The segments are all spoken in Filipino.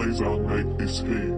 eyes, I'll make this hit.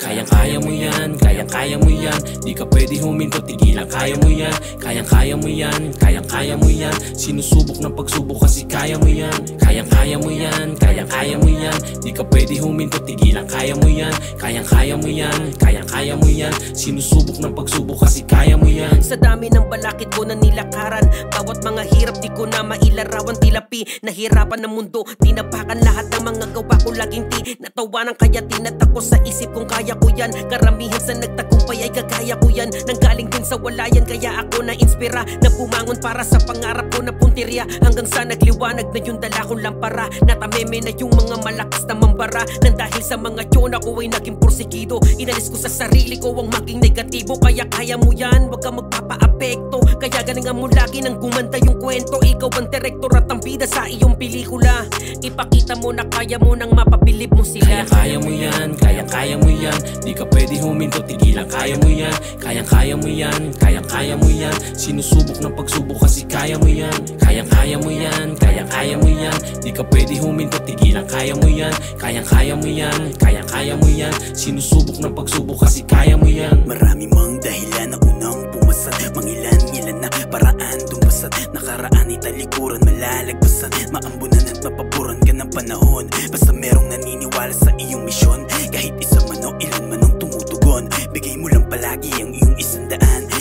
Kayang-kaya mo yan, kayang-kaya mo yan. Di ka pwede huminto, tigilan, kaya mo yan. Kayang-kaya mo yan, kayang-kaya mo yan. Sinusubok ng pagsubok kasi kaya mo yan. Kayang-kaya mo yan, kayang-kaya mo yan. Di ka pwede huminto, tigilan, kaya mo yan. Kayang-kaya mo yan, kayang-kaya mo yan. Sinusubok ng pagsubok kasi kaya mo yan. Sa dami ng balakid ko na nilakaran, bawat mga hirap di ko na mailarawan. Tilapi, nahirapan ng mundo, tinapakan lahat ng mga gawa ko laging natawanan. Kaya tinatak ko sa isip kung kaya ko yan. Karamihan sa nagtagumpay ay kagaya ko yan. Nanggaling din sa walayan kaya ako na-inspira na bumangon para sa pangarap ko na puntirya. Hanggang sa nagliwanag na yung dala kong lampara. Natameme na yung mga malakas na mambara. Nang dahil sa mga yun ako ay naging porsigido. Inalis ko sa sarili ko ang maging negatibo. Kaya kaya mo yan, wag ka magpapa-apekto. Kaya galingan mo lagi nang gumanda yung kwento. Ikaw ang direktor at ang bida sa iyong pelikula. Ipakita mo na kaya mo nang mapabilib mo sila. Kaya mo yan, kaya mo yan. Di ka pwede huminto, tigilan, kaya mo yan. Kaya mo yan, kaya mo yan. Sinusubok ng pagsubok kasi kaya mo yan. Kaya mo yan, kaya mo yan. Di ka pwede huminto, tigilan, kaya mo yan. Kaya mo yan, kaya mo yan. Sinusubok ng pagsubok kasi kaya mo yan. Marami mang dahilan na unang pumasad. Mangilan-ngilan na paraan dumasad. Nakaraan italikuran, malalagpasan. Maambunan at mapapuran ka ng panahon. Basta merong naniniwala sa iyong misyon. Kahit isa man o ilan man ang tumutugon, bigay mo lang palagi ang iyong 100.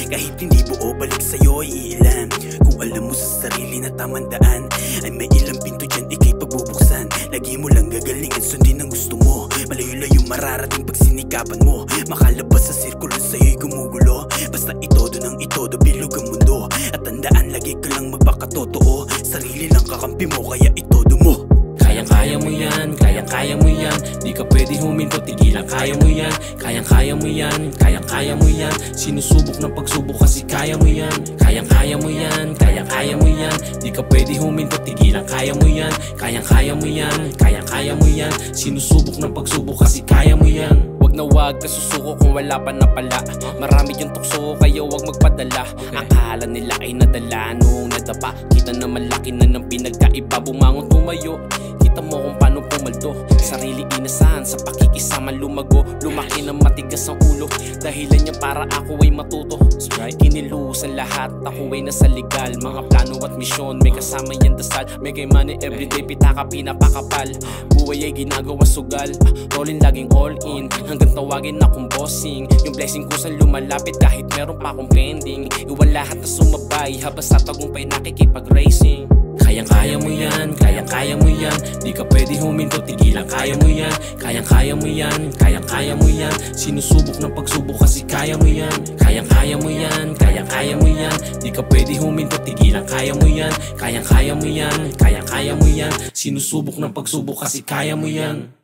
Kahit hindi buo, balik sa'yo ay ilan. Kung alam mo sa sarili na tamang daan, ay may ilang pinto dyan ikay pagbubuksan. Lagi mo lang gagalingan, sundin ang gusto mo. Malayo-layo mararating pag sinikapan mo. Makalabas sa sirkulo sa'yo'y gumugulo. Basta itodo ng itodo, bilog ang mundo. At tandaan, lagi ka lang magpakatotoo. Sarili lang kakampi mo, kaya itodo mo. Kaya mo yan, kaya mo yan. Di ka pwede huminto, tigilan, kaya mo yan. Kaya mo yan, kaya mo yan. Sinusubok ng pagsubok kasi kaya mo yan. Kaya mo yan, kaya mo yan. Di ka pwede huminto, tigilan, kaya mo yan. Kaya mo yan, kaya mo yan. Sinusubok ng pagsubok kasi kaya mo yan. Wag na wag ka susuko kung wala pa na pala. Marami yung tukso kaya wag magpadala. Akala nila ay nadala nung nadapa. Kita na malaki na ng pinagkaiba. Bumangon tumayo, kita mo kung paano pumaldo. Sarili inasahan sa pakikisama lumago. Lumaki na matigas ang ulo. Dahilan niya para ako ay matuto. Kinilusan lahat, ako ay nasa legal. Mga plano at misyon, may kasama yan dasal. May kay money everyday, pitaka pinapakapal. Buhay ay ginagawa sugal. Rolling laging all in, hanggang tawagin akong bossing. Yung blessing ko sa lumalapit kahit meron pa akong pending. Iwan lahat na sumabay habang sa tagumpay nakikipag-racing. Kaya mo yan, kaya mo yan. Di ka pwede huminto, tigilan, kaya mo yan. Kaya mo yan, kaya mo yan. Sinusubok ng pagsubok kasi kaya mo yan. Kaya mo yan, kaya mo yan. Di ka pwede huminto, tigilan, kaya mo yan. Kaya mo yan, kaya mo yan. Sinusubok ng pagsubok kasi kaya mo yan.